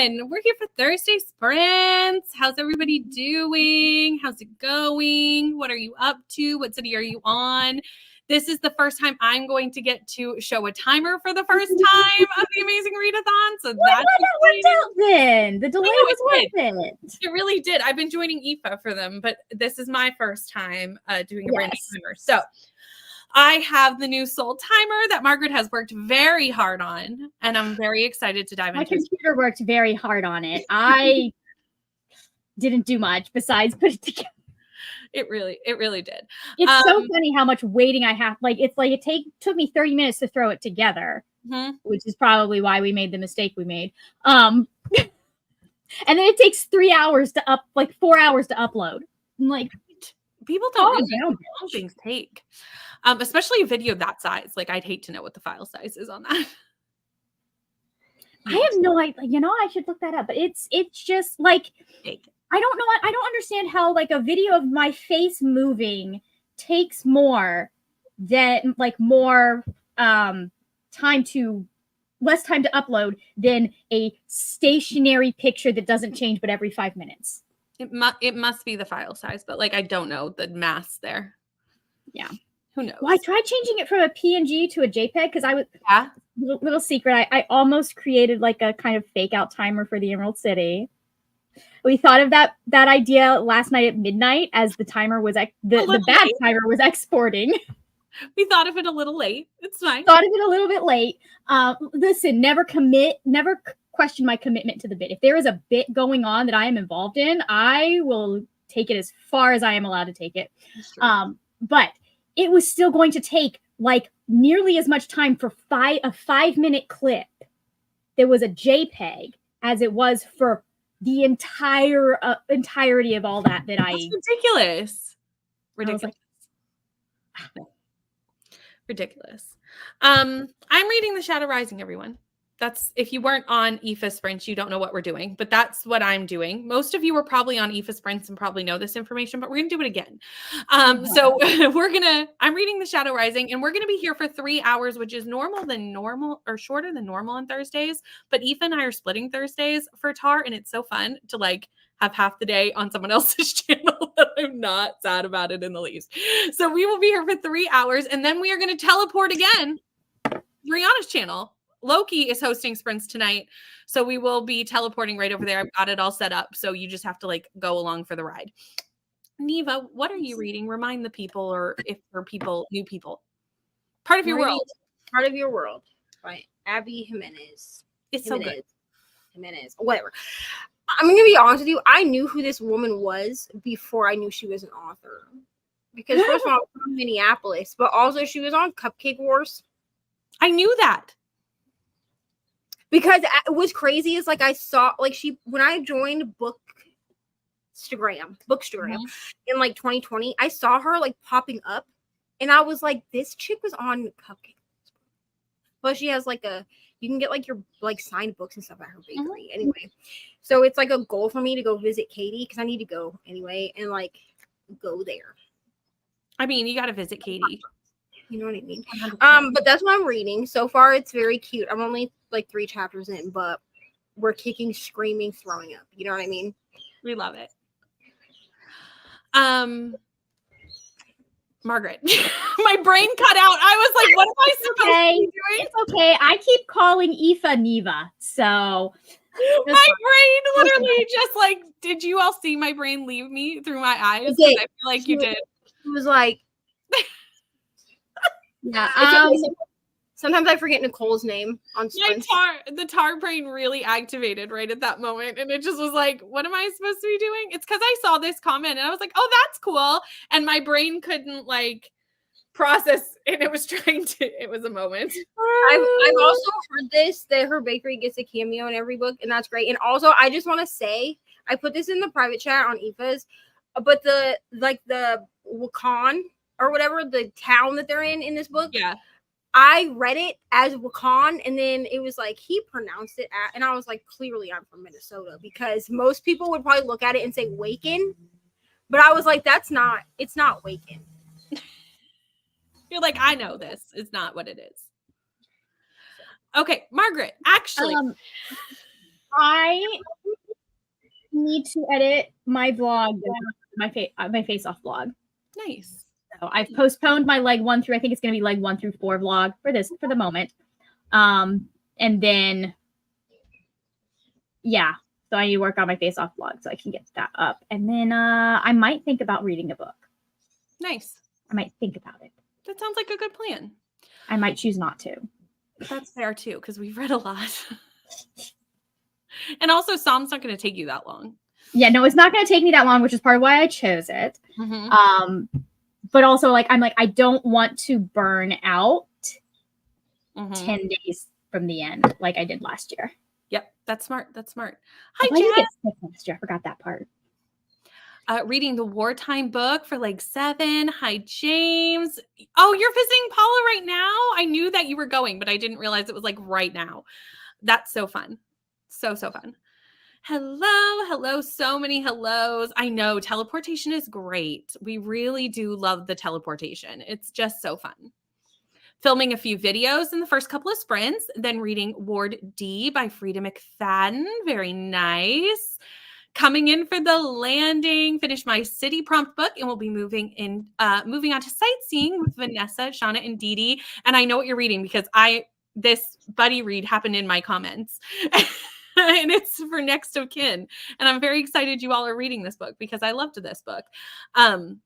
everyone. We're here for Thursday Sprints. How's everybody doing? How's it going? What are you up to? What city are you on? This is the first time I'm going to get to show a timer for the first time of the Amazing Readathon. So that's worked out then. The delay was worth it. It really did. I've been joining Aoife for them, but this is my first time doing a brand new timer. So I have the new Soul timer that Margaret has worked very hard on, and I'm very excited to dive into it. My computer worked very hard on it. I didn't do much besides put it together. It really did. It's so funny how much waiting I have. It took me 30 minutes to throw it together, which is probably why we made the mistake we made. And then it takes 4 hours to upload. I'm like, people don't realize how long things take. Especially a video that size. Like, I'd hate to know what the file size is on that. I have no idea. I should look that up. But it's just like, I don't know. I don't understand how like a video of my face moving takes more than less time to upload than a stationary picture that doesn't change but every 5 minutes. It must be the file size, but like I don't know the mass there. Yeah. Who knows? Well, I tried changing it from a PNG to a JPEG because I was little secret. I almost created like a kind of fake out timer for the Emerald City. We thought of that idea last night at midnight as the timer was the bad timer was exporting. We thought of it a little late. It's fine. Thought of it a little bit late. Listen, never question my commitment to the bit. If there is a bit going on that I am involved in, I will take it as far as I am allowed to take it. But it was still going to take like nearly as much time for a 5-minute clip. There was a JPEG as it was for the entirety of all that That's ridiculous. Ridiculous. Ridiculous. I'm reading The Shadow Rising, everyone. That's, if you weren't on Aoife Sprints, you don't know what we're doing, but that's what I'm doing. Most of you were probably on Aoife Sprints and probably know this information, but we're going to do it again. So I'm reading The Shadow Rising, and we're going to be here for 3 hours, which is shorter than normal on Thursdays. But Aoife and I are splitting Thursdays for Tar, and it's so fun to like have half the day on someone else's channel. I'm not sad about it in the least. So we will be here for 3 hours, and then we are going to teleport again to Rihanna's channel. Loki is hosting Sprints tonight, so we will be teleporting right over there. I've got it all set up, so you just have to like go along for the ride. Neva, what are you reading? Remind the people, or if for people, new people. Part of Your World. Part of Your World by Abby Jimenez. It's so good. Jimenez, whatever. I'm going to be honest with you. I knew who this woman was before I knew she was an author. Because first of all, from Minneapolis, but also she was on Cupcake Wars. I knew that. Because what's crazy is like I saw like when I joined Bookstagram in like 2020, I saw her like popping up, and I was like, this chick was on Cupcake. But she has like you can get like your like signed books and stuff at her bakery anyway. So it's like a goal for me to go visit Katie because I need to go anyway and like go there. I mean, you got to visit Katie. You know what I mean? 100%. But that's what I'm reading. So far, it's very cute. I'm only like 3 chapters in, but we're kicking, screaming, throwing up. You know what I mean? We love it. Margaret, my brain cut out. I was like, what am I supposed to be doing? It's okay. I keep calling Aoife Neva. So my brain literally just like, did you all see my brain leave me through my eyes? I feel like you did. It was like, yeah. Sometimes I forget Nicole's name on Sprints. The tar brain really activated right at that moment. And it just was like, what am I supposed to be doing? It's because I saw this comment and I was like, oh, that's cool. And my brain couldn't like process, and it was it was a moment. I've also heard that her bakery gets a cameo in every book, and that's great. And also, I just want to say, I put this in the private chat on Aoife's, but the Wakan or whatever, the town that they're in this book. Yeah. I read it as Wakan, and then it was like he pronounced it and I was like, clearly I'm from Minnesota, because most people would probably look at it and say Waken, but I was like, it's not Waken. You're like, I know this. It's not what it is. Okay, Margaret, actually, I need to edit my vlog, my face off vlog. Nice. So I've postponed my leg 1 through, I think it's going to be leg 1 through 4 vlog for the moment. And then, yeah, so I need to work on my face off vlog so I can get that up. And then I might think about reading a book. Nice. I might think about it. That sounds like a good plan. I might choose not to. That's fair too, because we've read a lot. And also, Psalm's not going to take you that long. Yeah, no, it's not going to take me that long, which is part of why I chose it. But also, like, I'm like, I don't want to burn out 10 days from the end like I did last year. Yep, that's smart. That's smart. Hi, Why did you Jen. get sick last year? I forgot that part. Reading the wartime book for leg 7. Hi, James. Oh, you're visiting Paula right now? I knew that you were going, but I didn't realize it was like right now. That's so fun. So fun. Hello. So many hellos. I know teleportation is great. We really do love the teleportation. It's just so fun. Filming a few videos in the first couple of sprints, then reading Ward D by Frida McFadden. Very nice. Coming in for the landing, finish my city prompt book, and we'll be moving on to sightseeing with Vanessa, Shauna, and Dee Dee. And I know what you're reading because this buddy read happened in my comments. And it's for Next of Kin. And I'm very excited you all are reading this book because I loved this book. And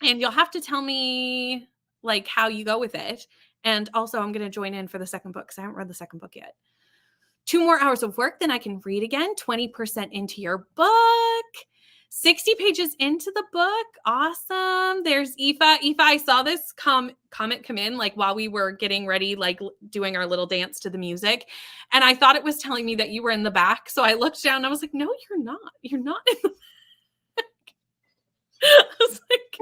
you'll have to tell me like how you go with it. And also I'm going to join in for the second book because I haven't read the second book yet. 2 more hours of work, then I can read again. 20% into your book. 60 pages into the book. Awesome. There's Aoife. Aoife, I saw this comment come in like while we were getting ready, like doing our little dance to the music. And I thought it was telling me that you were in the back. So I looked down and I was like, no, you're not. You're not in the back. I was like,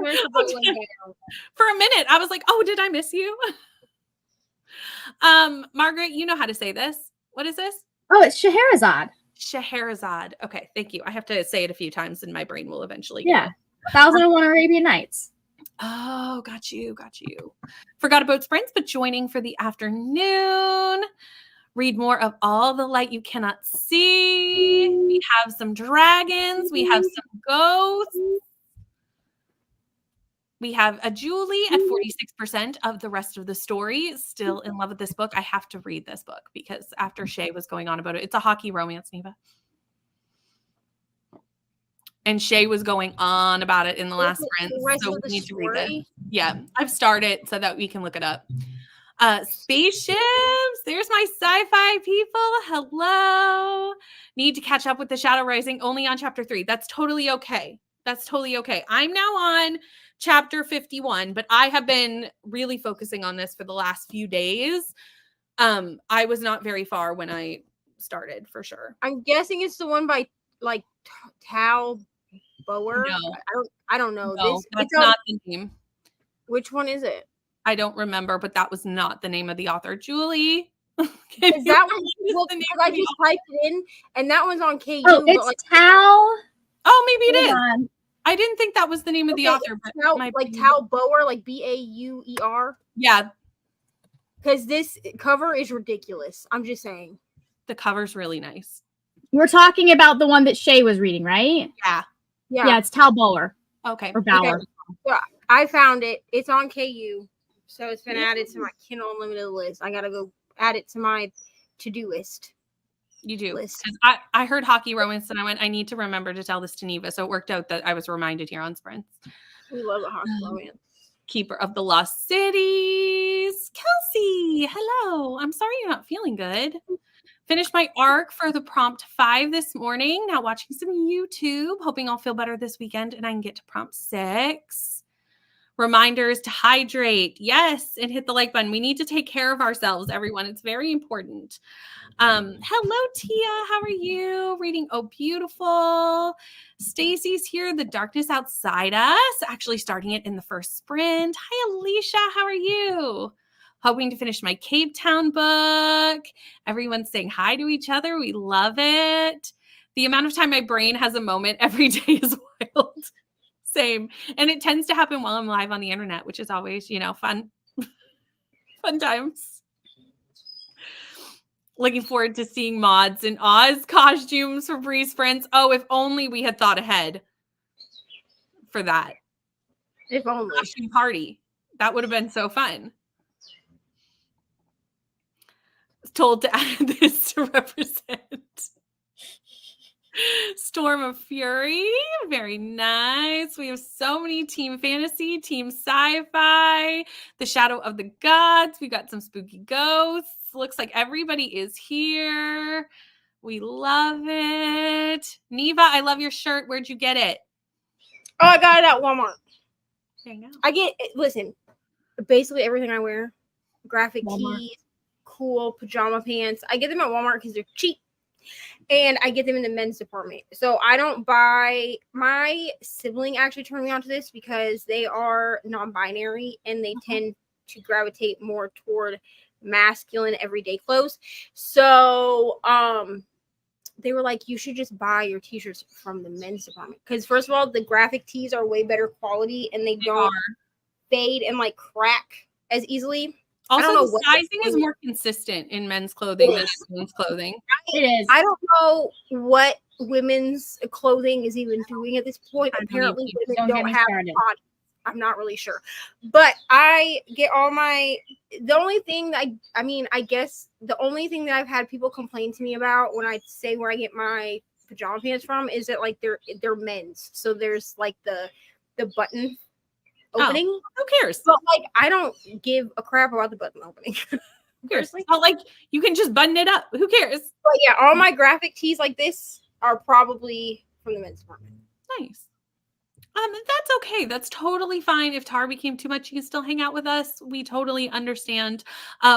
for a minute, I was like, oh, did I miss you? Margaret, you know how to say this. What is this? Oh, it's Scheherazade. Scheherazade. Okay, thank you. I have to say it a few times and my brain will eventually get it. 1001 Arabian Nights. Oh, got you. Forgot about sprints, but joining for the afternoon. Read more of All the Light You Cannot See. We have some dragons. We have some ghosts. We have a Julie at 46% of the rest of the story. Still in love with this book. I have to read this book because after Shay was going on about it, it's a hockey romance, Neva. And Shay was going on about it in the last sprint. So we need to read this. Yeah, I've started so that we can look it up. Spaceships. There's my sci-fi people. Hello. Need to catch up with the Shadow Rising only on chapter 3. That's totally okay. I'm now on chapter 51, but I have been really focusing on this for the last few days. I was not very far when I started, for sure. I'm guessing it's the one by like Tal Bower. No. I don't know. No, that's not the name. Which one is it? I don't remember, but that was not the name of the author. Julie, is that one? Well, I just typed it in, and that one's on KU. Oh, it's like Tal. Oh, maybe it is. I didn't think that was the name of the author. Tal, like Tal Bower, like Bauer. Yeah. Because this cover is ridiculous. I'm just saying. The cover's really nice. We're talking about the one that Shay was reading, right? Yeah. It's Tal Bower. Okay. Or Bauer. Okay. So I found it. It's on KU. So it's been added to my Kindle Unlimited list. I got to go add it to my to-do list. You do. I heard hockey romance and I went, I need to remember to tell this to Neva. So it worked out that I was reminded here on sprints. We love a hockey romance. Keeper of the Lost Cities. Kelsey, hello. I'm sorry you're not feeling good. Finished my arc for the prompt 5 this morning. Now watching some YouTube. Hoping I'll feel better this weekend and I can get to prompt 6. Reminders to hydrate. Yes, and hit the like button. We need to take care of ourselves, everyone. It's very important. Hello, Tia. How are you? Reading Oh Beautiful. Stacy's here. The Darkness Outside Us. Actually starting it in the first sprint. Hi, Alicia. How are you? Hoping to finish my Cave Town book. Everyone's saying hi to each other. We love it. The amount of time my brain has a moment every day is wild. Same. And it tends to happen while I'm live on the internet, which is always, fun. Fun times. Looking forward to seeing mods and Oz costumes for Bree's friends. Oh, if only we had thought ahead for that. If only. Costume party. That would have been so fun. Told to add this to represent Storm of Fury. Very nice. We have so many Team Fantasy, Team Sci-Fi, The Shadow of the Gods. We got some spooky ghosts. Looks like everybody is here. We love it. Neva, I love your shirt. Where'd you get it? Oh, I got it at Walmart. There you go. I get, listen, basically everything I wear, graphic Walmart. tees, cool pajama pants. I get them at Walmart because they're cheap. And I get them in the men's department. So I don't buy, my sibling actually turned me on to this because they are non-binary and they tend to gravitate more toward masculine everyday clothes. So they were like, you should just buy your t-shirts from the men's department. Because first of all, the graphic tees are way better quality and they don't fade and like crack as easily. Also, the sizing is more consistent in men's clothing than women's clothing. It is. I don't know what women's clothing is even doing at this point. Apparently, women don't have bodies. I'm not really sure. But I get all my, the only thing that I guess the only thing that I've had people complain to me about when I say where I get my pajama pants from is that like they're men's. So there's like the button opening. Oh, who cares? But like I don't give a crap about the button opening. Who cares? It's not like you can just button it up. Who cares? But yeah, all my graphic tees like this are probably from the men's department. Nice. That's okay. That's totally fine. If Tar became too much, you can still hang out with us. We totally understand.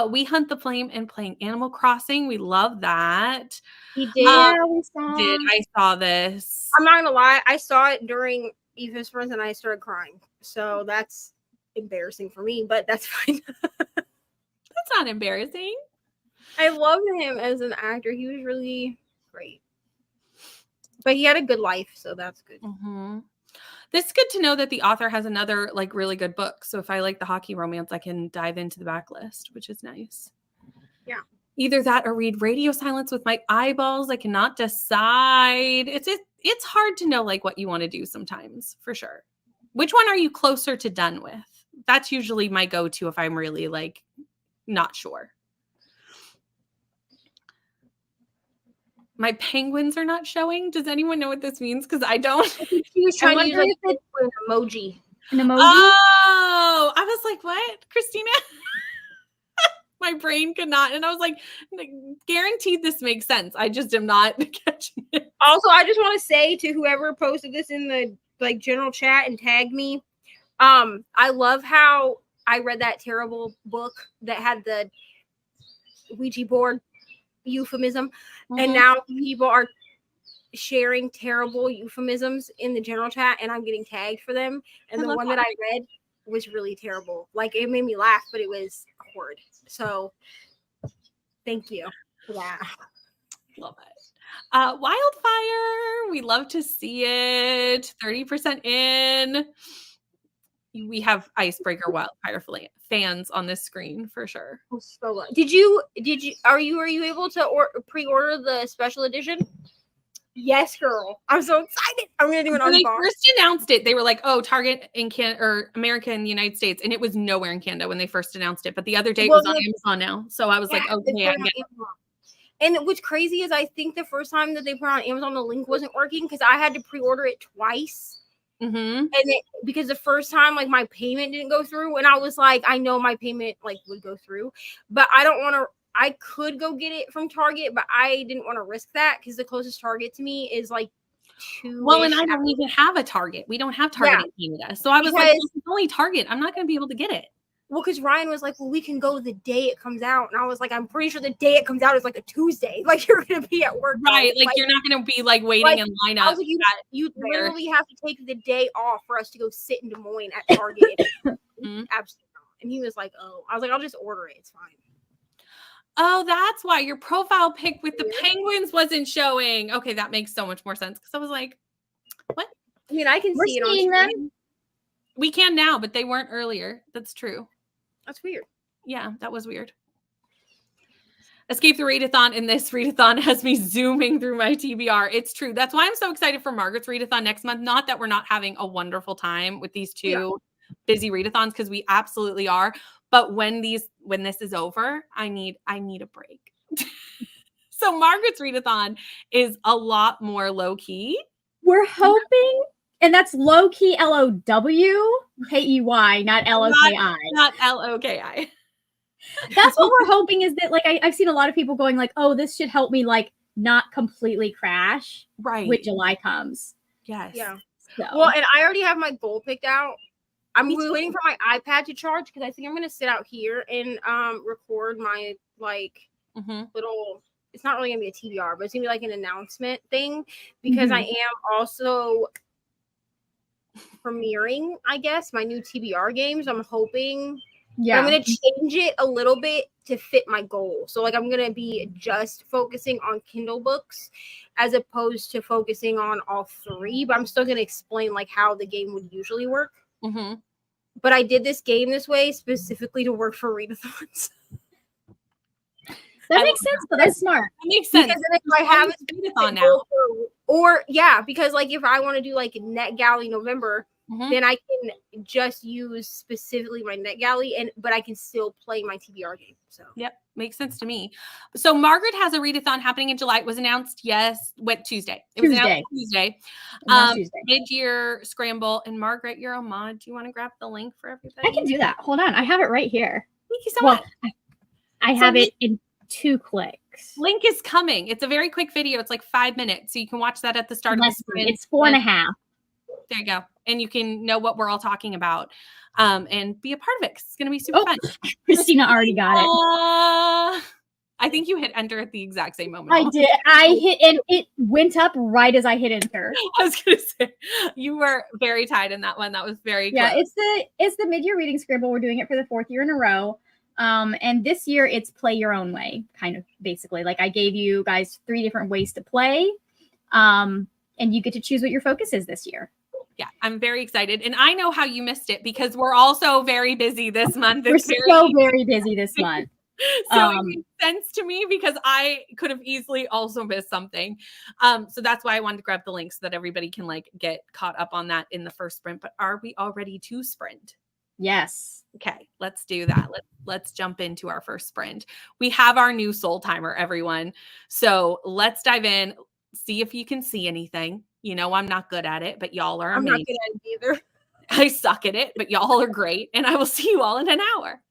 We hunt the flame and playing Animal Crossing. We love that. He did. I saw this. I'm not gonna lie. I saw it during Eva's friends and I started crying. So that's embarrassing for me, but that's fine. That's not embarrassing. I loved him as an actor. He was really great. But he had a good life, so that's good. Mm-hmm. This is good to know that the author has another like really good book. So if I like the hockey romance, I can dive into the backlist, which is nice. Yeah. Either that or read Radio Silence with my eyeballs. I cannot decide. It's hard to know like what you want to do sometimes, for sure. Which one are you closer to done with? That's usually my go-to if I'm really like not sure. My penguins are not showing. Does anyone know what this means? Because I don't. He was trying to use like an emoji. An emoji? Oh, I was like, what, Christina? My brain could not. And I was like, guaranteed this makes sense. I just am not catching it. Also, I just want to say to whoever posted this in the like general chat and tagged me, I love how I read that terrible book that had the Ouija board euphemism, and now people are sharing terrible euphemisms in the general chat, and I'm getting tagged for them. And the one that I read was really terrible. Like it made me laugh, but it was horrid. So thank you for that. Love it. Wildfire. We love to see it. 30% in. We have Icebreaker Wildfire fans on this screen for sure. So are you able to pre-order the special edition? Yes, girl. I'm so excited. I'm gonna do an unbox. When they first announced it, they were like, "Oh, Target in Canada or America and the United States," and it was nowhere in Canada when they first announced it. But the other day it was on Amazon now, so I was like, "Okay, I get it." And what's crazy is I think the first time that they put it on Amazon, the link wasn't working because I had to pre-order it twice. Mm-hmm. And because the first time, like my payment didn't go through, and I was like, I know my payment like would go through, but I don't want to. I could go get it from Target, but I didn't want to risk that because the closest Target to me is like 2. Well, and I don't even have a Target. We don't have Target in Canada, so I was like, well, it's only Target. I'm not going to be able to get it. Well, because Ryan was like, well, we can go the day it comes out. And I was like, I'm pretty sure the day it comes out is like a Tuesday. Like, you're going to be at work. Right. Like you're not going to be like waiting in line up. Like, you literally have to take the day off for us to go sit in Des Moines at Target. Absolutely not. And he was like, oh. I was like, I'll just order it. It's fine. Oh, that's why your profile pic with the penguins wasn't showing. Okay, that makes so much more sense. Because I was like, what? I mean, I can see it on screen. We can now, but they weren't earlier. That's true. That's weird. Yeah, that was weird. Escape the Readathon, and this Readathon has me zooming through my TBR. It's true. That's why I'm so excited for Margaret's Readathon next month. Not that we're not having a wonderful time with these two busy readathons, because we absolutely are. But when this is over, I need a break. So Margaret's Readathon is a lot more low key. We're hoping, and that's low key LOWKEY, not LOKI. Not LOKI. That's what we're hoping, is that like I've seen a lot of people going like, oh, this should help me like not completely crash when July comes. Yes. Yeah. So. Well, and I already have my goal picked out. I'm waiting for my iPad to charge, because I think I'm gonna sit out here and record my like little. It's not really gonna be a TBR, but it's gonna be like an announcement thing, because I am also premiering, I guess, my new TBR games. I'm hoping. Yeah. I'm gonna change it a little bit to fit my goal. So like I'm gonna be just focusing on Kindle books as opposed to focusing on all three. But I'm still gonna explain like how the game would usually work. But I did this game this way specifically to work for readathons. That makes sense, but that's smart. That makes sense. Because then if I have a readathon now, because like if I want to do like NetGalley November, then I can just use specifically my NetGalley, but I can still play my TBR game. So makes sense to me. So Margaret has a readathon happening in July. It was announced Tuesday. It was announced Tuesday. Mid-year scramble. And Margaret, you're a mod. Do you want to grab the link for everybody? I can do that. Hold on, I have it right here. Thank you so much. I have it in 2 clicks. Link is coming. It's a very quick video. It's like 5 minutes, so you can watch that at the start of the sprint. It's 4.5. There you go. And you can know what we're all talking about and be a part of it, 'cause it's going to be super fun. Christina already got it. I think you hit enter at the exact same moment. I did. I hit, and it went up right as I hit enter. I was going to say, you were very tied in that one. That was very close. Yeah, it's the mid-year reading scramble. We're doing it for the 4th year in a row. And this year it's play your own way, kind of basically. Like I gave you guys 3 different ways to play. And you get to choose what your focus is this year. Yeah, I'm very excited. And I know how you missed it, because we're also very busy this month. We're very busy this month. So it makes sense to me, because I could have easily also missed something. So that's why I wanted to grab the link so that everybody can like get caught up on that in the first sprint. But are we all ready to sprint? Yes. Okay, let's do that. Let's jump into our first sprint. We have our new soul timer, everyone. So let's dive in. See if you can see anything. You know, I'm not good at it, but y'all are amazing. I'm not good at it either. I suck at it, but y'all are great. And I will see you all in an hour.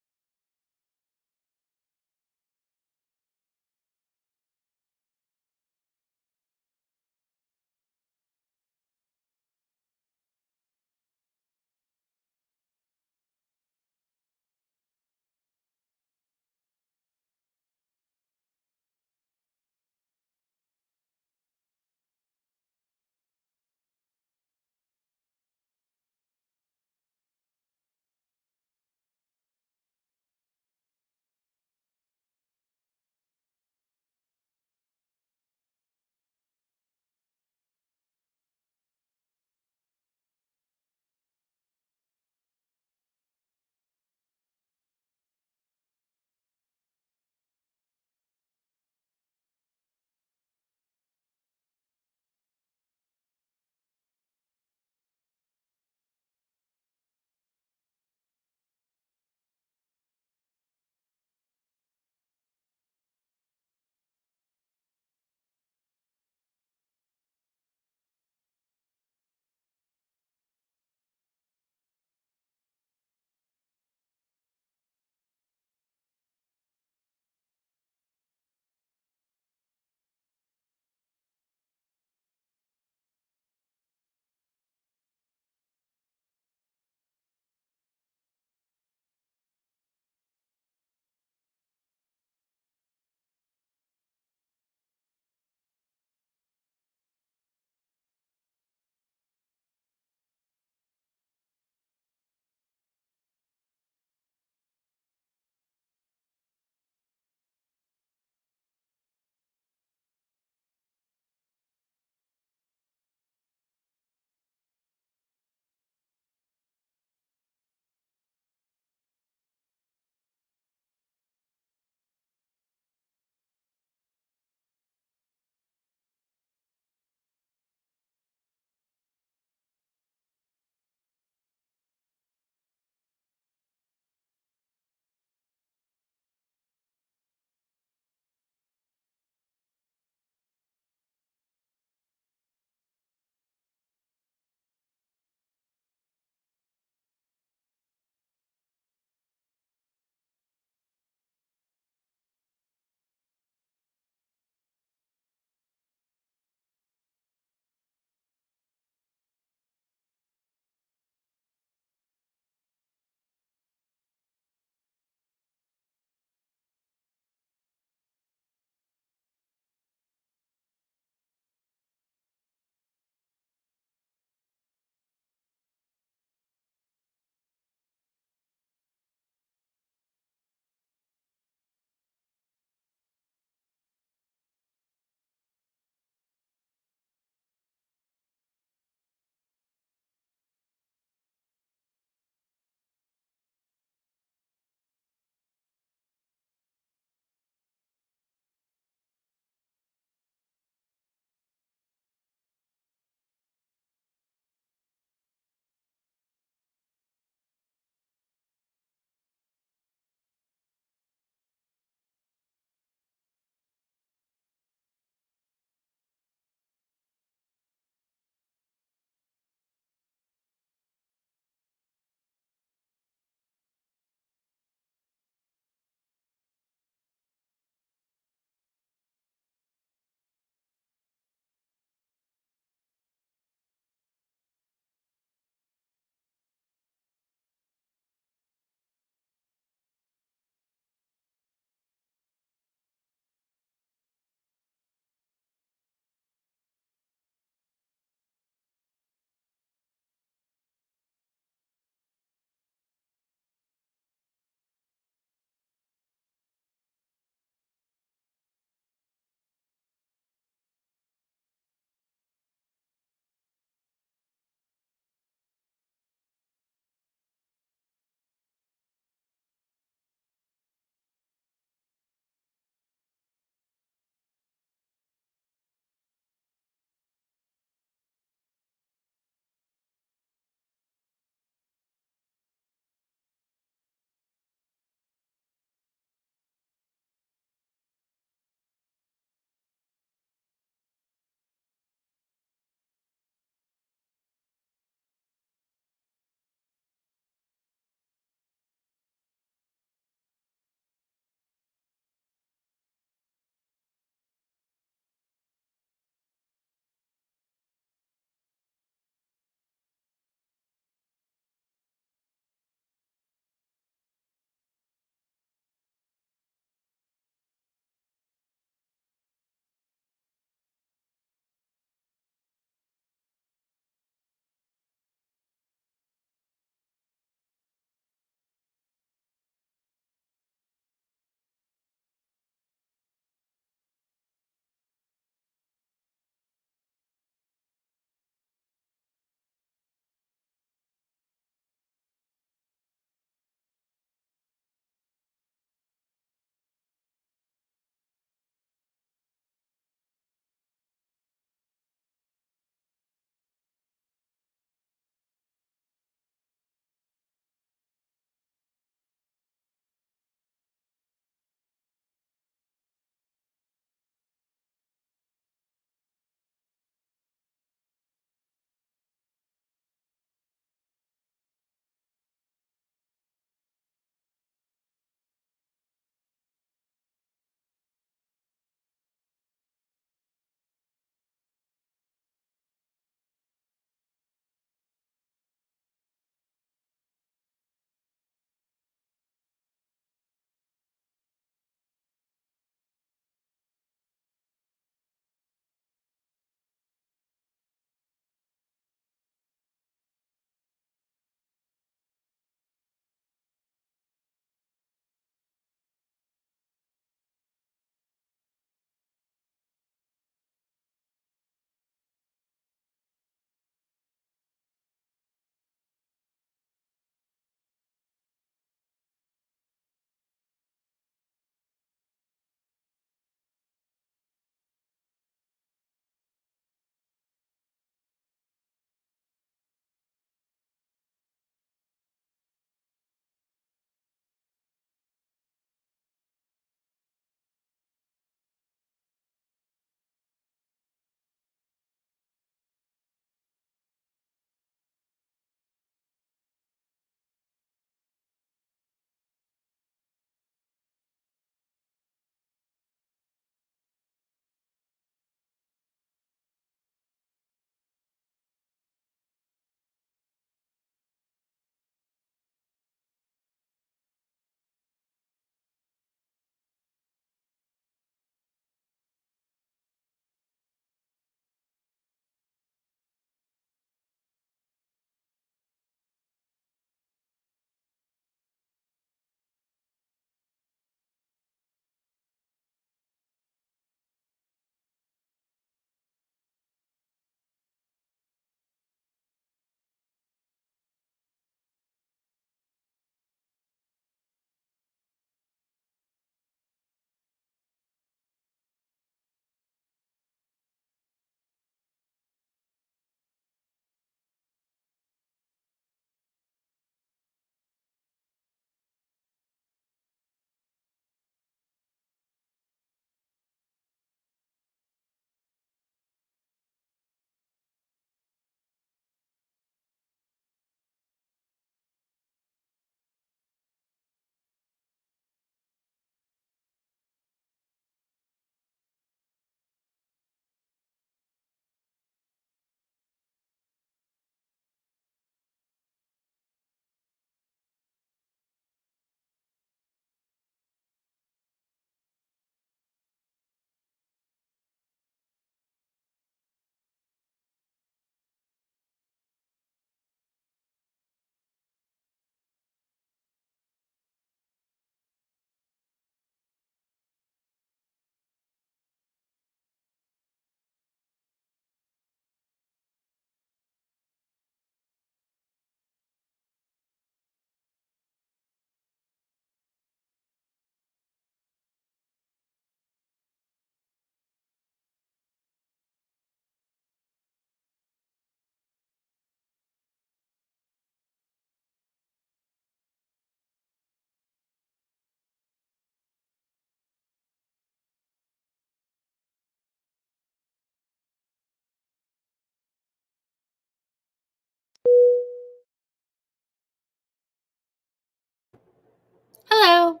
Hello.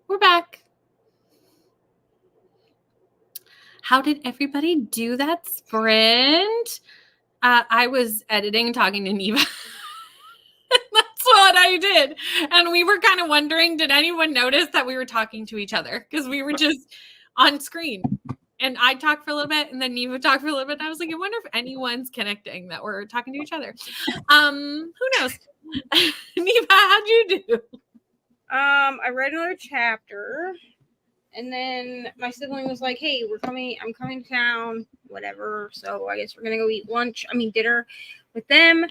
We're back. How did everybody do that sprint? I was editing and talking to Neva. That's what I did. And we were kind of wondering, did anyone notice that we were talking to each other? Because we were just on screen. And I talked for a little bit, and then Neva talked for a little bit. And I was like, I wonder if anyone's connecting that we're talking to each other. Who knows? Neva, how'd you do? I read another chapter, and then my sibling was like, "Hey, I'm coming to town, whatever. So I guess we're gonna go eat dinner with them.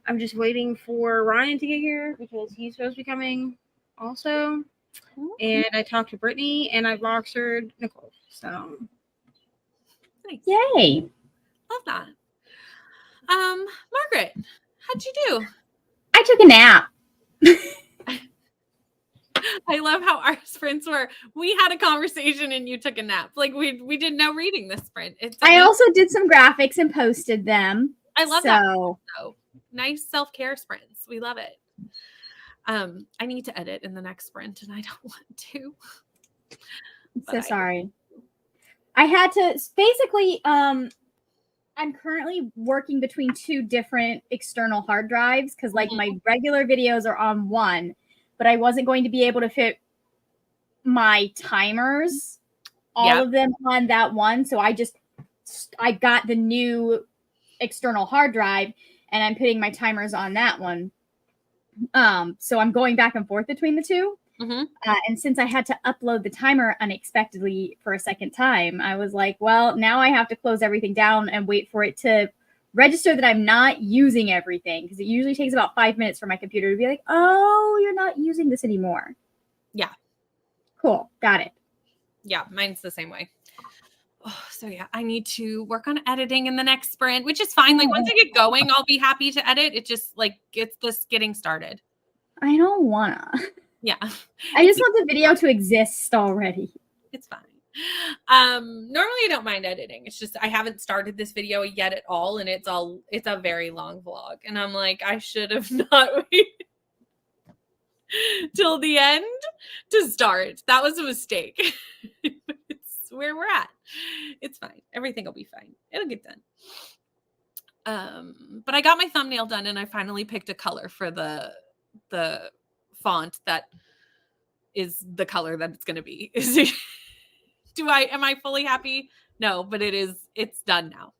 I'm just waiting for Ryan to get here because he's supposed to be coming also. And I talked to Brittany, and I boxered Nicole. So Nice. Yay. Love that. Margaret, how'd you do? I took a nap. I love how our sprints were. We had a conversation and you took a nap. Like we did no reading this sprint. I also did some graphics and posted them. I love that. So nice self-care sprints. We love it. I need to edit in the next sprint and I don't want to. So sorry. I had to basically I'm currently working between 2 different external hard drives because like my regular videos are on one, but I wasn't going to be able to fit my timers, all of them on that one. So I got the new external hard drive and I'm putting my timers on that one. So I'm going back and forth between the 2. And since I had to upload the timer unexpectedly for a second time, I was like, well, now I have to close everything down and wait for it to register that I'm not using everything. Because it usually takes about 5 minutes for my computer to be like, oh, you're not using this anymore. Yeah. Cool. Got it. Yeah, mine's the same way. Oh, so yeah, I need to work on editing in the next sprint, which is fine. Like once I get going, I'll be happy to edit. It just like it's just getting started. I don't wanna. Yeah. I just want the video to exist already. It's fine. Normally I don't mind editing. It's just I haven't started this video yet at all, and it's a very long vlog. And I'm like, I should have not waited till the end to start. That was a mistake. It's where we're at. It's fine. Everything will be fine. It'll get done. But I got my thumbnail done and I finally picked a color for the font that is the color that it's going to be. Am I fully happy? No, but it's done now.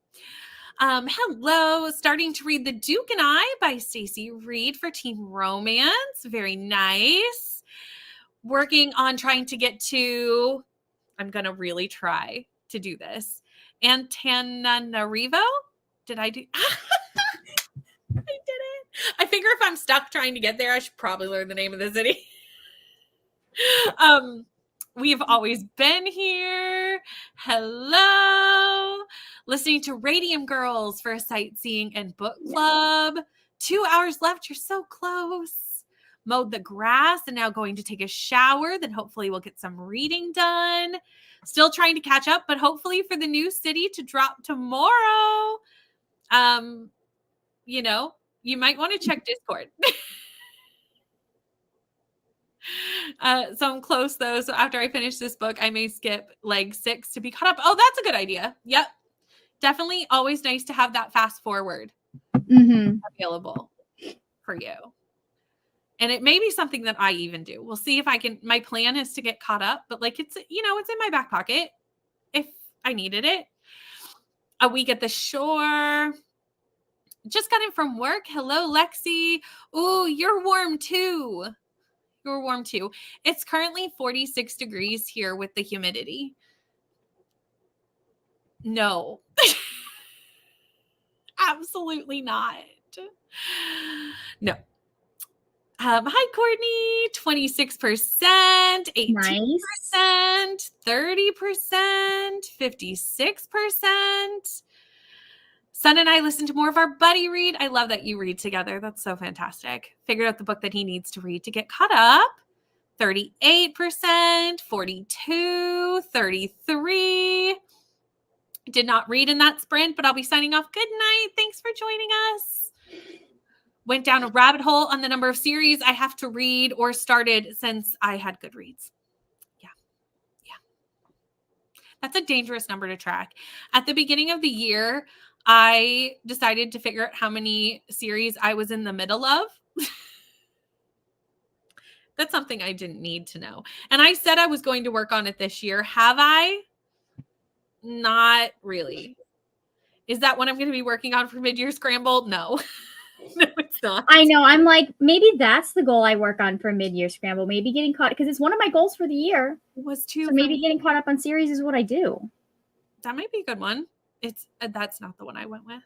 Hello, starting to read The Duke and I by Stacey Reed for Teen Romance. Very nice. Working on trying to get to, I'm going to really try to do this. Antananarivo? Did I do? I did it. I figure if I'm stuck trying to get there, I should probably learn the name of the city. We've always been here. Hello. Listening to Radium Girls for a sightseeing and book club. 2 hours left. You're so close. Mowed the grass and now going to take a shower. Then hopefully we'll get some reading done. Still trying to catch up, but hopefully for the new city to drop tomorrow. You might want to check Discord. So I'm close though. So after I finish this book, I may skip leg 6 to be caught up. Oh, that's a good idea. Yep. Definitely always nice to have that fast forward available for you. And it may be something that I even do. We'll see if I can. My plan is to get caught up, but like it's in my back pocket if I needed it. A week at the shore. Just got in from work. Hello, Lexi. Ooh, you're warm too. You're warm too. It's currently 46 degrees here with the humidity. No. Absolutely not. No. Hi, Courtney. 26%, 18%, 30%, 56%. Son and I listened to more of our buddy read. I love that you read together. That's so fantastic. Figured out the book that he needs to read to get caught up. 38%, 42, 33. Did not read in that sprint, but I'll be signing off. Good night. Thanks for joining us. went down a rabbit hole on the number of series I have to read or started since I had Goodreads. Yeah. That's a dangerous number to track. At the beginning of the year, I decided to figure out how many series I was in the middle of. That's something I didn't need to know. And I said I was going to work on it this year. Have I? Not really. Is that what I'm going to be working on for mid-year scramble? No. No, it's not. I know. I'm like, maybe that's the goal I work on for mid-year scramble. Maybe getting caught, because it's one of my goals for the year. It was too. So maybe getting caught up on series is what I do. That might be a good one. That's not the one I went with.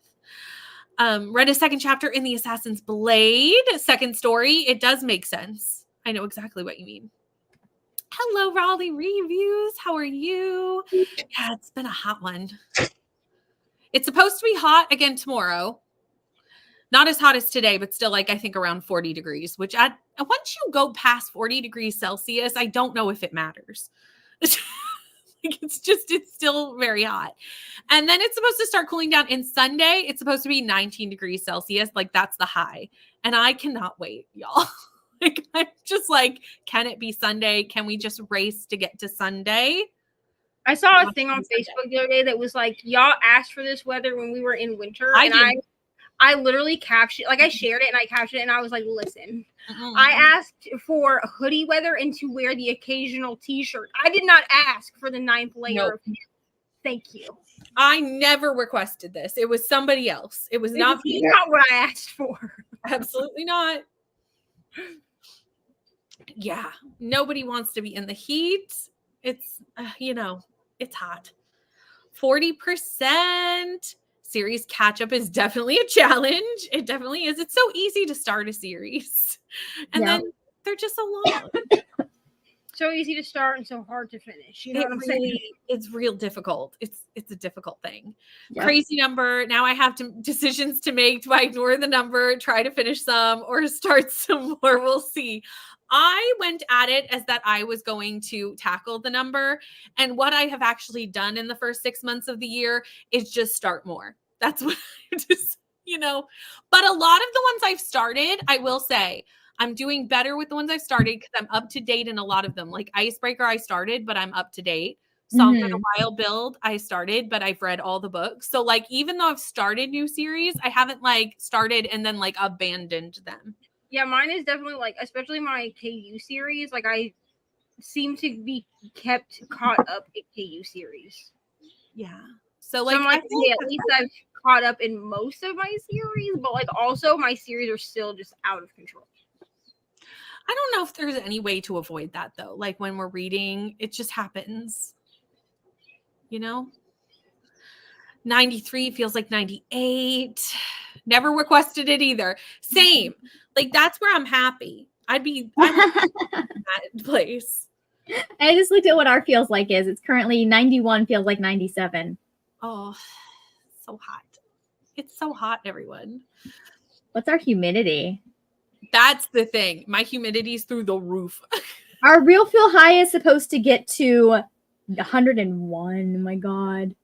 Read a second chapter in the Assassin's Blade, second story. It does make sense. I know exactly what you mean. Hello, Raleigh Reviews. How are you? Yeah, it's been a hot one. It's supposed to be hot again tomorrow. Not as hot as today, but still, like, I think around 40 degrees, which once you go past 40 degrees Celsius, I don't know if it matters. It's still very hot. And then it's supposed to start cooling down. And Sunday, it's supposed to be 19 degrees Celsius. Like, that's the high. And I cannot wait, y'all. Like, I'm just like, can it be Sunday? Can we just race to get to Sunday? I saw a thing on Facebook the other day that was like, y'all asked for this weather when we were in winter. I literally captured, like, I shared it and I captured it and I was like, listen, I asked for hoodie weather and to wear the occasional t-shirt. I did not ask for the 9th layer of hair. Thank you. I never requested this. It was somebody else. It was not me. Not what I asked for. Absolutely not. Yeah. Nobody wants to be in the heat. It's, it's hot. 40%. Series catch up is definitely a challenge. It definitely is. It's so easy to start a series. And then they're just so long. So easy to start and so hard to finish. You know what I'm saying? It's real difficult. It's a difficult thing. Yep. Crazy number. Now I have decisions to make. Do I ignore the number, try to finish some, or start some more? We'll see. I went at it as that I was going to tackle the number. And what I have actually done in the first 6 months of the year is just start more. That's what I just, but a lot of the ones I've started, I will say, I'm doing better with the ones I've started because I'm up to date in a lot of them. Like Icebreaker, I started, but I'm up to date. Song for the Wild build, I started, but I've read all the books. So like, even though I've started new series, I haven't like started and then like abandoned them. Yeah, mine is definitely like, especially my KU series. Like, I seem to be kept caught up in KU series. Yeah. So like, at least I've caught up in most of my series, but like also my series are still just out of control. I don't know if there's any way to avoid that though. Like when we're reading, it just happens. 93 feels like 98. Never requested it either. Same. Like that's where I'm happy. I'm in that place. I just looked at what our feels like is. It's currently 91 feels like 97. Oh, so hot. It's so hot, everyone. What's our humidity? That's the thing. My humidity's through the roof. Our real feel high is supposed to get to 101. Oh my God.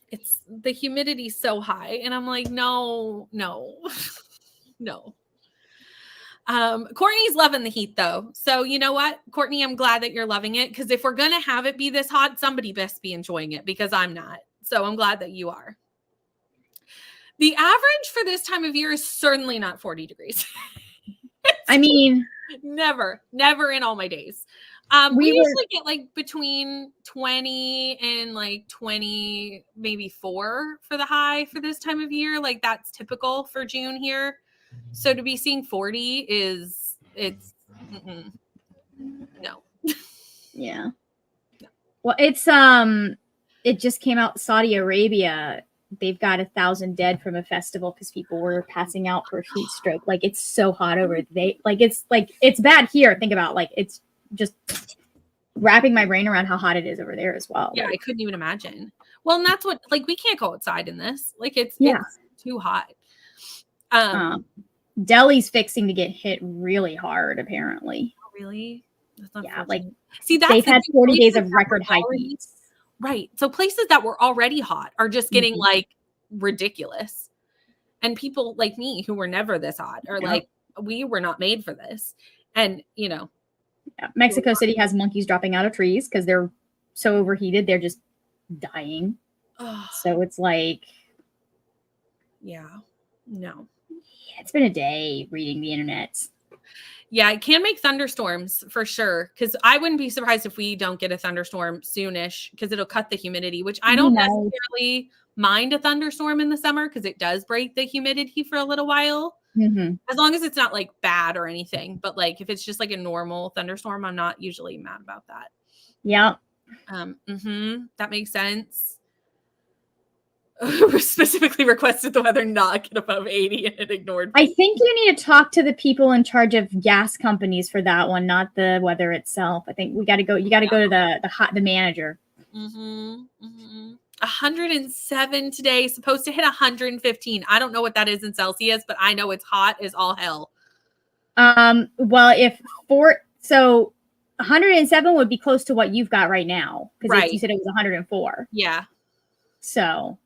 It's the humidity so high. And I'm like, no. Courtney's loving the heat though. So you know what, Courtney, I'm glad that you're loving it. Because if we're going to have it be this hot, somebody best be enjoying it because I'm not. So I'm glad that you are. The average for this time of year is certainly not 40 degrees. I mean, never in all my days. We usually get like between 20 and like 20, maybe 4 for the high for this time of year. Like that's typical for June here. So to be seeing 40 no. Yeah. No. Well, it's it just came out Saudi Arabia. They've got 1,000 dead from a festival because people were passing out for heat stroke. Like it's so hot over it's bad here. Think about it's just wrapping my brain around how hot it is over there as well. Yeah, I couldn't even imagine. Well, and that's what we can't go outside in this. It's too hot. Delhi's fixing to get hit really hard, apparently. Really? That's see, they've had 40 days of record high heat. Right. So places that were already hot are just getting ridiculous. And people like me who were never this hot are like, we were not made for this. And, you know. Yeah. Mexico City has monkeys dropping out of trees because they're so overheated. They're just dying. So it's like. Yeah. No. It's been a day reading the internet. Yeah, it can make thunderstorms for sure. Because I wouldn't be surprised if we don't get a thunderstorm soonish because it'll cut the humidity, which I don't necessarily mind a thunderstorm in the summer because it does break the humidity for a little while. As long as it's not like bad or anything. But like if it's just like a normal thunderstorm, I'm not usually mad about that. Yeah. That makes sense. Specifically requested the weather not get above 80 and it ignored me. I think you need to talk to the people in charge of gas companies for that one, not the weather itself. I think you got to go to the manager. 107 today, supposed to hit 115. I don't know what that is in Celsius, but I know it's hot as all hell. Well, so 107 would be close to what you've got right now because you said it was 104. Yeah. So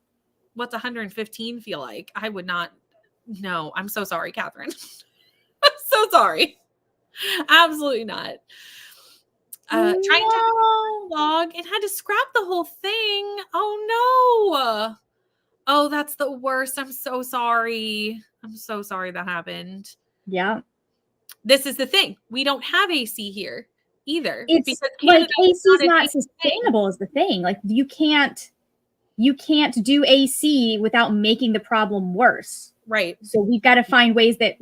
what's 115 feel like? I would not know. I'm so sorry, Catherine. I'm so sorry. Absolutely not. Trying to log and had to scrap the whole thing. Oh no. Oh, that's the worst. I'm so sorry. I'm so sorry that happened. Yeah. This is the thing. We don't have AC here either. It's because like AC is not sustainable is the thing. Like you can't do AC without making the problem worse. Right. So we've got to find ways that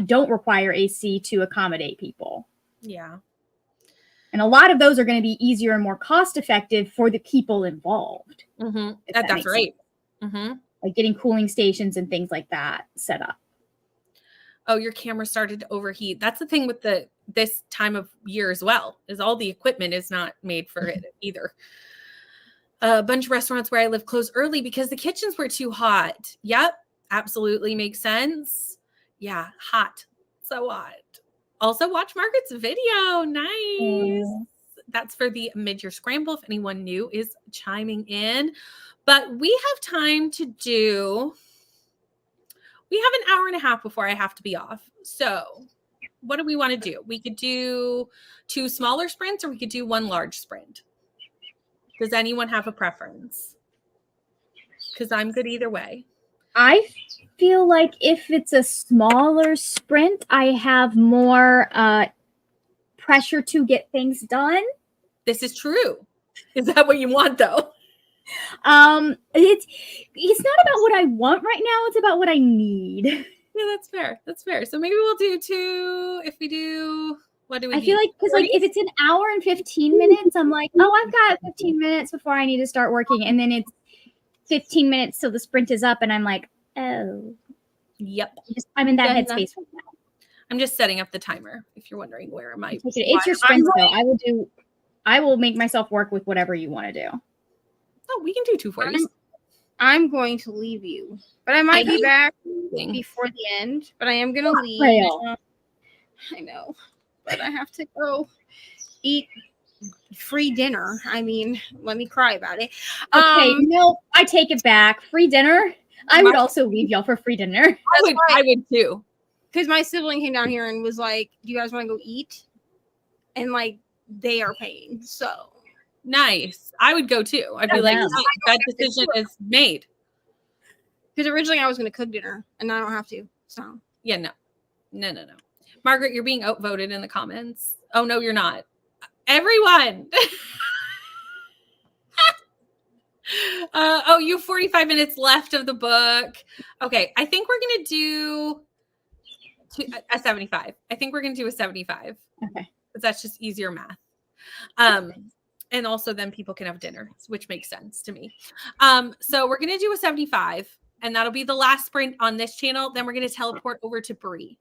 don't require AC to accommodate people. Yeah. And a lot of those are going to be easier and more cost effective for the people involved. That's right. Like getting cooling stations and things like that set up. Oh, your camera started to overheat. That's the thing with this time of year as well, is all the equipment is not made for it either. A bunch of restaurants where I live closed early because the kitchens were too hot. Yep, absolutely makes sense. Yeah, hot. So hot. Also, watch Margaret's video. Nice. That's for the mid-year scramble, if anyone new is chiming in. But we have time to do... We have an hour and a half before I have to be off. So what do we want to do? We could do 2 smaller sprints or we could do 1 large sprint. Does anyone have a preference? Because I'm good either way. I feel like if it's a smaller sprint, I have more pressure to get things done. This is true. Is that what you want, though? It's not about what I want right now. It's about what I need. Yeah, that's fair. That's fair. So maybe we'll do 2. If we do, what do we? I feel like because like if it's an hour and 15 minutes, I'm like, oh, I've got 15 minutes before I need to start working, and then it's 15 minutes till the sprint is up, and I'm like, oh, yep. I'm in that headspace right now. I'm just setting up the timer. If you're wondering where am I? It's your sprint, though. I will make myself work with whatever you want to do. Oh, we can do 240s. I'm going to leave you, but I might be back before the end. But I am going to leave. I know, but I have to go eat free dinner. I mean, let me cry about it. Okay, no, I take it back. Free dinner. I would also leave y'all for free dinner. I would too. Because my sibling came down here and was like, "Do you guys want to go eat?" And like, they are paying, so. Nice. I would go too. I'd be like, that decision is made. Because originally I was going to cook dinner, and I don't have to. So yeah, no. Margaret, you're being outvoted in the comments. Oh no, you're not. Everyone. You have 45 minutes left of the book. Okay, I think we're going to do a 75. I think we're going to do a 75. Okay, because that's just easier math. And also then people can have dinner, which makes sense to me. So we're going to do a 75, and that'll be the last sprint on this channel. Then we're going to teleport over to Bree.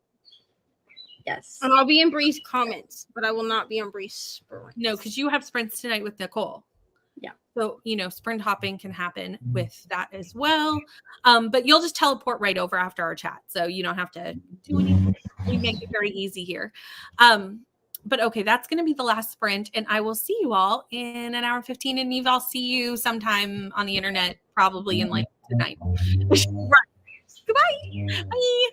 Yes. And I'll be in Bree's comments, but I will not be on Bree's sprint. No, because you have sprints tonight with Nicole. Yeah. So, sprint hopping can happen with that as well. But you'll just teleport right over after our chat. So you don't have to do anything. We make it very easy here. But okay, that's going to be the last sprint, and I will see you all in an hour and 15. And Eve, I'll see you sometime on the internet, probably in like tonight. Right. Goodbye. Bye.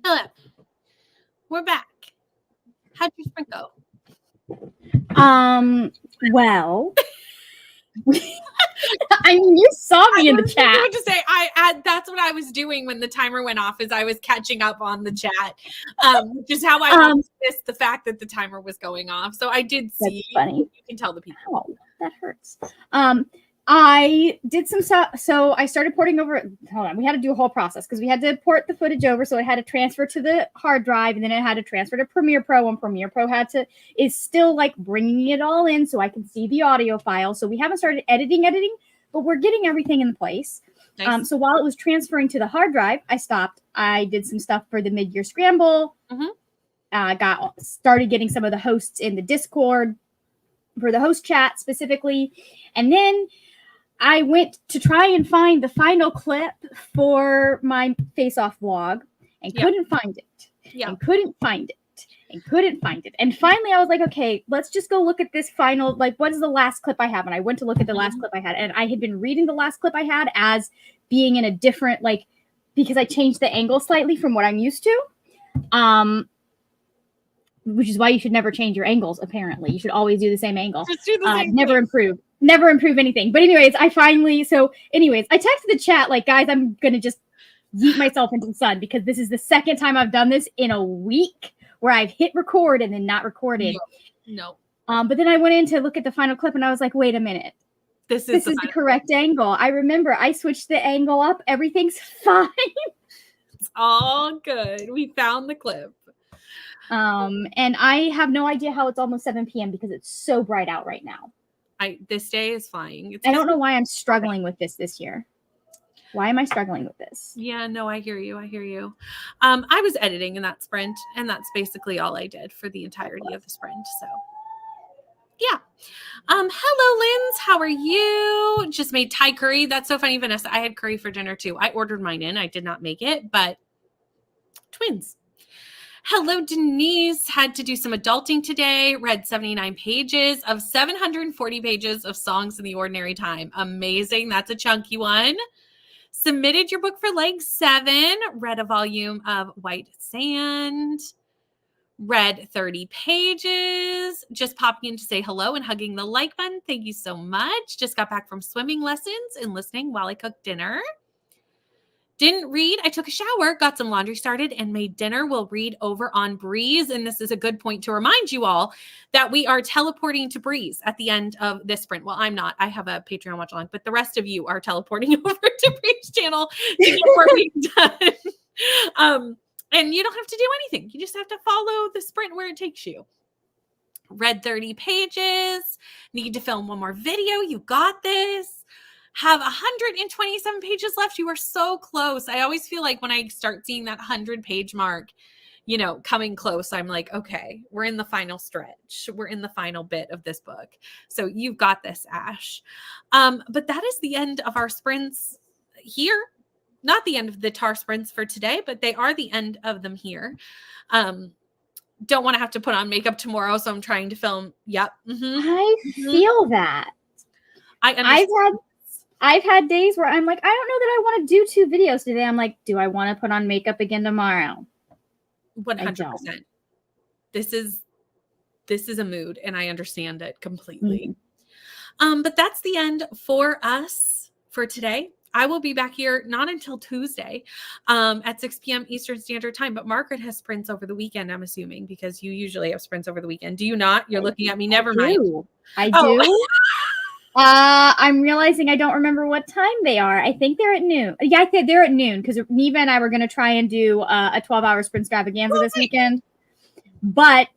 Hello. We're back. How'd your sprint go? Well, I mean, you saw me in the chat. I was going to say, that's what I was doing when the timer went off, is I was catching up on the chat, which is how I missed the fact that the timer was going off. So I did see. That's funny. You can tell the people. Oh, that hurts. I did some stuff. So I started porting over. Hold on. We had to do a whole process because we had to port the footage over. So it had to transfer to the hard drive, and then it had to transfer to Premiere Pro, and Premiere Pro is still like bringing it all in so I can see the audio file. So we haven't started editing, but we're getting everything in place. Nice. So while it was transferring to the hard drive, I stopped. I did some stuff for the mid-year scramble. Started getting some of the hosts in the Discord for the host chat specifically. And then I went to try and find the final clip for my face-off vlog and couldn't find it. And couldn't find it. And finally I was like, okay, let's just go look at this final, like, what is the last clip I have? And I went to look at the last clip I had. And I had been reading the last clip I had as being in a different, like, because I changed the angle slightly from what I'm used to. Which is why you should never change your angles, apparently. You should always do the same angle. Just do the same never improve. Never improve anything. But anyways, I texted the chat, like, guys, I'm going to just yeet myself into the sun because this is the second time I've done this in a week where I've hit record and then not recorded. No. But then I went in to look at the final clip and I was like, wait a minute. This is the correct angle. I remember I switched the angle up. Everything's fine. It's all good. We found the clip. And I have no idea how it's almost 7 p.m. because it's so bright out right now. This day is flying. I don't know why I'm struggling with this year. Why am I struggling with this? Yeah, no, I hear you. I was editing in that sprint, and that's basically all I did for the entirety of the sprint. So yeah. Hello, Linz. How are you? Just made Thai curry. That's so funny, Vanessa. I had curry for dinner too. I ordered mine in. I did not make it, but twins. Hello, Denise. Had to do some adulting today. Read 79 pages of 740 pages of Songs in the Ordinary Time. Amazing. That's a chunky one. Submitted your book for leg 7. Read a volume of White Sand. Read 30 pages. Just popping in to say hello and hugging the like button. Thank you so much. Just got back from swimming lessons and listening while I cooked dinner. Didn't read. I took a shower, got some laundry started, and made dinner. We'll read over on Breeze. And this is a good point to remind you all that we are teleporting to Breeze at the end of this sprint. Well, I'm not. I have a Patreon watch along, but the rest of you are teleporting over to Breeze channel to get more reading done. And you don't have to do anything. You just have to follow the sprint where it takes you. Read 30 pages. Need to film one more video. You got this. Have 127 pages left. You are so close. I always feel like when I start seeing that 100-page mark, coming close, I'm like, okay, we're in the final stretch. We're in the final bit of this book. So you've got this, Ash. But that is the end of our sprints here. Not the end of the TAR sprints for today, but they are the end of them here. Don't want to have to put on makeup tomorrow, so I'm trying to film. Yep. I feel that. I've had days where I'm like, I don't know that I want to do 2 videos today. I'm like, do I want to put on makeup again tomorrow? 100%. This is a mood, and I understand it completely. But that's the end for us for today. I will be back here not until Tuesday at 6 p.m. Eastern Standard Time. But Margaret has sprints over the weekend, I'm assuming, because you usually have sprints over the weekend. Do you not? You're looking at me. Never mind. I do. I'm realizing I don't remember what time they are. I think they're at noon. Yeah, I think they're at noon because Neva and I were going to try and do a 12-hour sprint extravaganza this weekend. But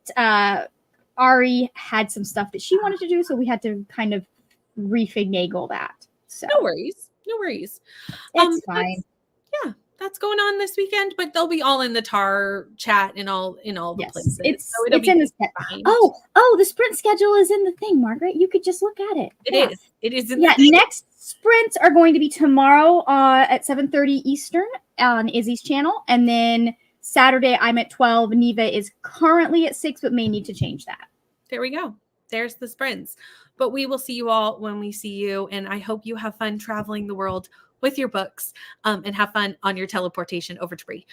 Ari had some stuff that she wanted to do, so we had to kind of refinagle that. So no worries. It's fine. That's going on this weekend, but they'll be all in the TAR chat and all the places. It's in the schedule. Oh, the sprint schedule is in the thing, Margaret. You could just look at it. It is in the thing. Next sprints are going to be tomorrow at 7:30 Eastern on Izzy's channel, and then Saturday I'm at 12. Neva is currently at 6, but may need to change that. There we go. There's the sprints. But we will see you all when we see you, and I hope you have fun traveling the world with your books and have fun on your teleportation over to Bree.